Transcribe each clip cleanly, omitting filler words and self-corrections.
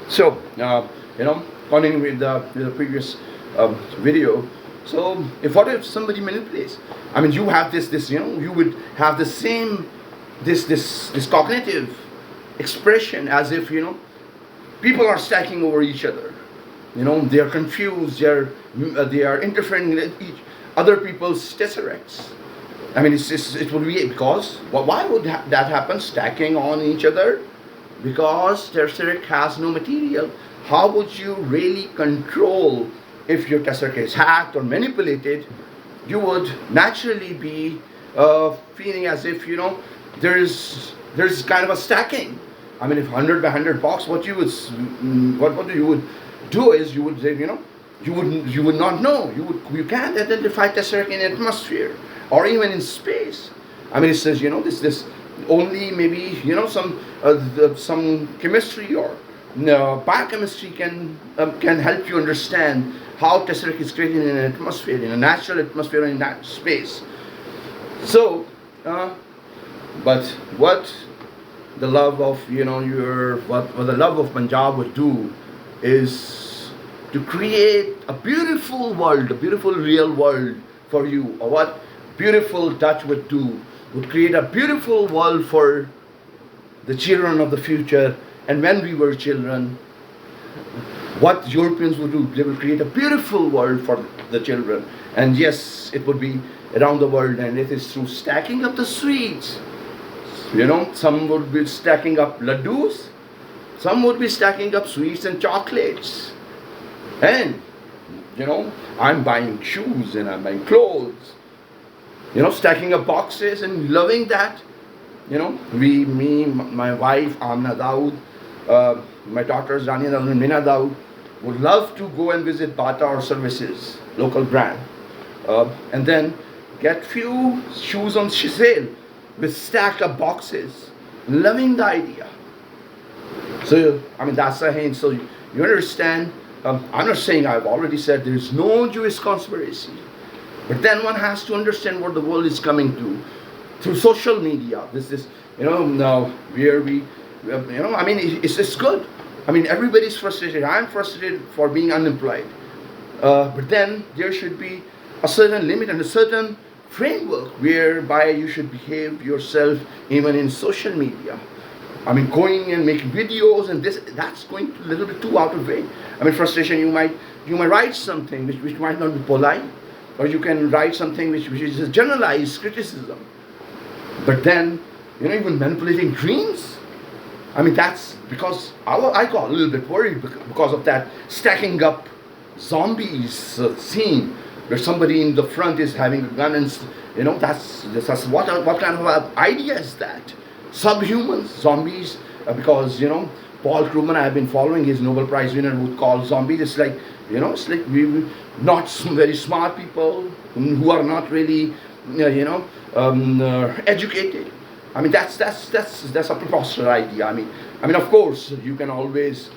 So, continuing with the previous video. So, if what if somebody manipulates? I mean, you have this, you would have the same, this cognitive expression as if, people are stacking over each other. They are confused. They are interfering with each other people's tesseracts. I mean, it would be because why would that happen? Stacking on each other, because tesseract has no material. How would you really control if your tesseract is hacked or manipulated? You would naturally be feeling as if there's kind of a stacking. I mean, if 100 by 100 box, what you would what you would do is you would say, you would not know. You can't identify tesseract in atmosphere or even in space. I mean, it says, this only maybe, some chemistry or biochemistry can help you understand how tesseract is created in an atmosphere, in a natural atmosphere, in that space. So, but what the love of what the love of Punjab would do is to create a beautiful world, a beautiful real world for you. Or what beautiful Dutch would do would create a beautiful world for the children of the future. And when we were children, what Europeans would do, they would create a beautiful world for the children. And yes, it would be around the world, and it is through stacking up the sweets. Some would be stacking up laddus, some would be stacking up sweets and chocolates. And, I'm buying shoes and I'm buying clothes, stacking up boxes and loving that. My wife, Amna Dawood, my daughters, Rania Dawood and Mina Dawood, would love to go and visit Bata or Services, local brand, and then get few shoes on sale with stacked up boxes, loving the idea. So, I mean, that's a hint. So, you understand, I'm not saying, I've already said there is no Jewish conspiracy. But then one has to understand what the world is coming to through social media. This is, now where we, I mean, it's good. I mean, everybody's frustrated. I'm frustrated for being unemployed. But then there should be a certain limit and a certain framework whereby you should behave yourself even in social media. I mean, going and making videos and that's going a little bit too out of way. I mean, frustration, you might write something which might not be polite, or you can write something which is a generalized criticism. But then, even manipulating dreams. I mean, that's because I got a little bit worried because of that stacking up zombies scene where somebody in the front is having a gun, and that's what kind of idea is that? Subhumans, zombies, because Paul Krugman, I have been following, his Nobel Prize winner, would call zombies. It's like we not very smart people who are not really educated. I mean, that's a preposterous idea. I mean, of course, you can always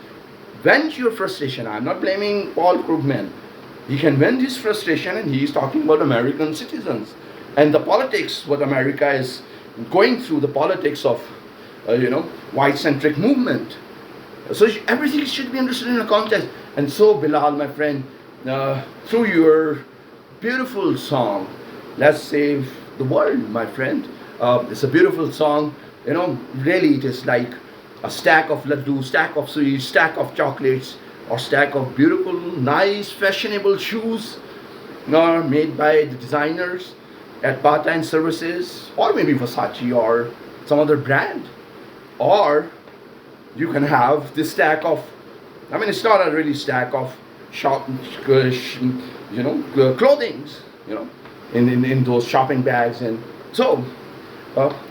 vent your frustration. I'm not blaming Paul Krugman. He can vent his frustration, and he is talking about American citizens and the politics, what America is going through, the politics of white-centric movement. So everything should be understood in a context. And so, Bilal, my friend, through your beautiful song, Let's Save the World, my friend. It's a beautiful song. Really, it is like a stack of laddu, stack of sweets, stack of chocolates, or stack of beautiful, nice, fashionable shoes made by the designers at Bata and Services, or maybe Versace or some other brand. Or you can have this stack of, I mean, it's not a really stack of clothings, in those shopping bags. And so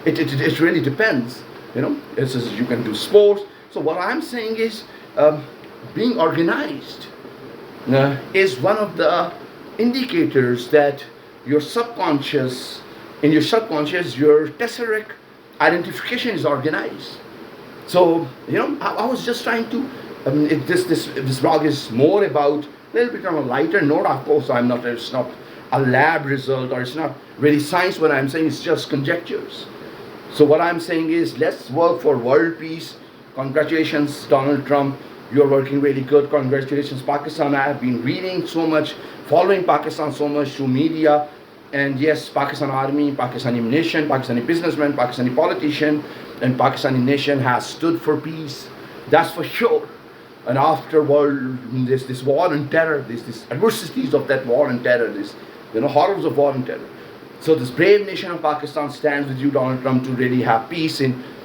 it really depends. It says you can do sports. So what I'm saying is, being organized is one of the indicators that your subconscious, your tesseract identification is organized. So I was just trying to. This blog is more about a little bit on a lighter note. Of course, it's not a lab result, or it's not really science. What I'm saying is just conjectures. So what I'm saying is, let's work for world peace. Congratulations, Donald Trump. You're working really good. Congratulations, Pakistan. I have been reading so much, following Pakistan so much through media. And yes, Pakistan Army, Pakistani nation, Pakistani businessman, Pakistani politician, and Pakistani nation has stood for peace. That's for sure. And after this war and terror, this adversities of that war and terror, this horrors of war and terror. So this brave nation of Pakistan stands with you, Donald Trump, to really have peace